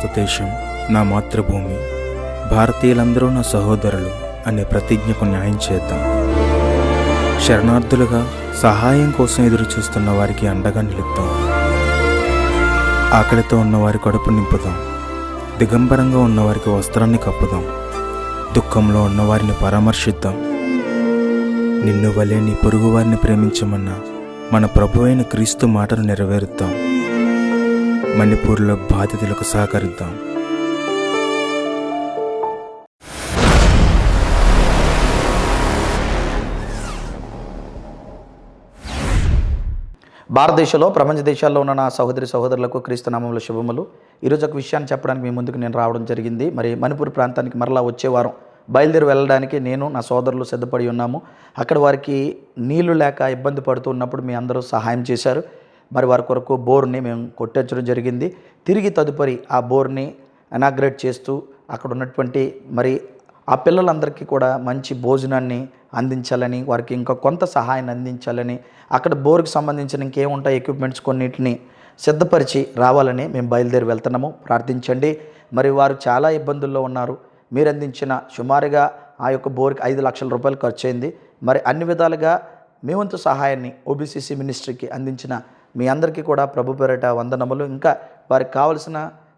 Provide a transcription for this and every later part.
భారతదేశం నా మాతృభూమి, భారతీయులందరూ నా సహోదరులు అనే ప్రతిజ్ఞకు న్యాయం చేద్దాం. శరణార్థులుగా సహాయం కోసం ఎదురు చూస్తున్న వారికి అండగా నిలుద్దాం. ఆకలితో ఉన్నవారి కడుపు నింపుదాం. దిగంబరంగా ఉన్నవారికి వస్త్రాన్ని కప్పుదాం. దుఃఖంలో ఉన్నవారిని పరామర్శిద్దాం. నిన్ను వలె నీ పొరుగు వారిని ప్రేమించమన్న మన ప్రభువైన క్రీస్తు మాటను నెరవేరుద్దాం. మణిపూర్లో బాధితులకు సహకరిద్దాం. భారతదేశంలో ప్రపంచ దేశాల్లో ఉన్న నా సహోదరి సహోదరులకు క్రీస్తు నామములో శుభములు. ఈరోజు ఒక విషయాన్ని చెప్పడానికి మీ ముందుకు నేను రావడం జరిగింది. మరి మణిపూర్ ప్రాంతానికి మరలా వచ్చే వారం బయలుదేరి వెళ్ళడానికి నేను నా సోదరులు సిద్ధపడి ఉన్నాము. అక్కడ వారికి నీళ్లు లేక ఇబ్బంది పడుతున్నప్పుడు మీ అందరూ సహాయం చేశారు. మరి వారి కొరకు బోర్ని మేము కొట్టించడం జరిగింది. తిరిగి తదుపరి ఆ బోర్ని ఇనాగ్రేట్ చేస్తూ అక్కడ ఉన్నటువంటి మరి ఆ పిల్లలందరికీ కూడా మంచి భోజనాన్ని అందించాలని, వారికి ఇంకా కొంత సహాయాన్ని అందించాలని, అక్కడ బోర్కి సంబంధించిన ఇంకేముంటాయి ఎక్విప్మెంట్స్ కొన్నిటిని సిద్ధపరిచి రావాలని మేము బయలుదేరి వెళ్తున్నాము. ప్రార్థించండి. మరి వారు చాలా ఇబ్బందుల్లో ఉన్నారు. మీరు అందించిన సుమారుగా ఆ యొక్క బోర్కి 5 లక్షల రూపాయలు ఖర్చు అయింది. మరి అన్ని విధాలుగా మీ వంతు సహాయాన్ని ఓబీసీసీ మినిస్ట్రీకి అందించిన మీ అందరికీ కూడా ప్రభు పేరిట వందనములు. ఇంకా వారికి కావలసిన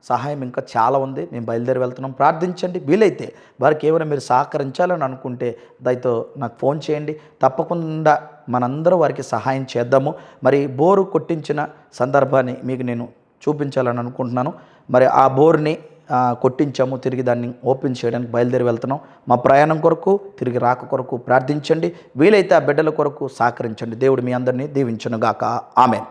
సహాయం ఇంకా చాలా ఉంది. మేము బయలుదేరి వెళ్తున్నాం. ప్రార్థించండి. వీలైతే వారికి ఏమైనా మీరు సహకరించాలని అనుకుంటే దయతో నాకు ఫోన్ చేయండి. తప్పకుండా మనందరూ వారికి సహాయం చేద్దాము. మరి బోరు కొట్టించిన సందర్భాన్ని మీకు నేను చూపించాలని అనుకుంటున్నాను. మరి ఆ బోర్ని కొట్టించాము. తిరిగి దాన్ని ఓపెన్ చేయడానికి బయలుదేరి వెళ్తున్నాం. మా ప్రయాణం కొరకు, తిరిగి రాక కొరకు ప్రార్థించండి. వీలైతే ఆ బిడ్డల కొరకు సహకరించండి. దేవుడు మీ అందరినీ దీవించునుగాక. ఆమేన్.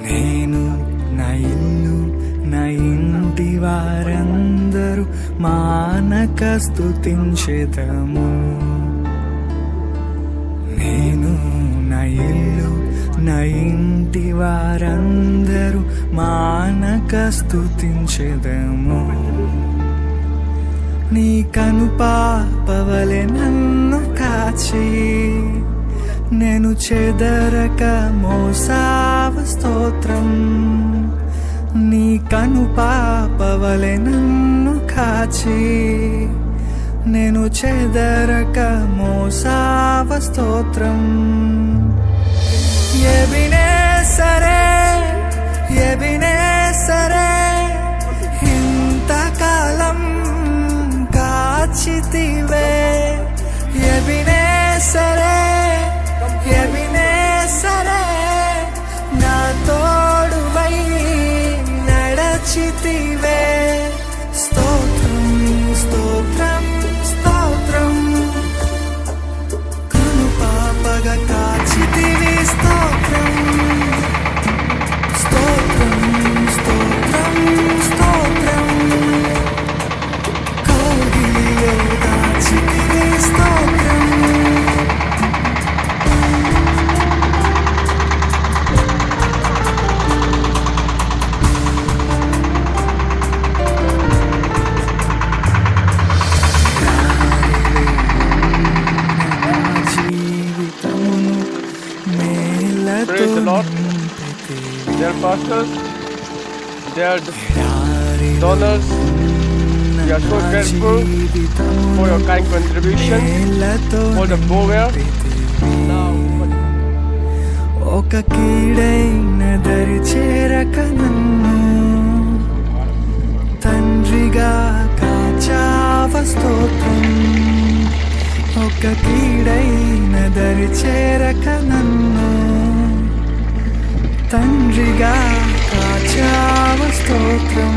నేను, నా ఇల్లు, నా ఇంటి వారందరూ మానక స్తుతించెదము. నేను, నా ఇల్లు, నా ఇంటి వారందరూ మానక స్తుతించెదము. నీ కనుపాపవలె నన్ను కాచి నేను చెదరక మోసావ స్తోత్రం. నీ కనుపాపవలె నన్ను కాచి నేను చెదరక మోసావ స్తోత్రం. ఎబినేసరే, ఎబినేసరే, ఇంతకాలం కాచితివే. ఎబినేసరే, ఎబినేసరే, నా తోడువై నడచితివే. స్తోత్రం, స్తోత్రం, స్తోత్రం. కనుపాపగా కాచితివి. స్తోత్రం, స్తోత్రం, స్తోత్రం, స్తోత్రం. కౌగిలిలో దాచితివి. స్తోత్రం. Praise the Lord. Dear pastors, dear donors, we are so grateful for your kind contribution for the bowware. ఒక కీడైన దరి చేరక నన్ను తండ్రిగా కాచావ. స్తోత్రం. ఒక కీడైన దరి చేరక నన్ను తండ్రిగా కాచావ. స్తోత్రం.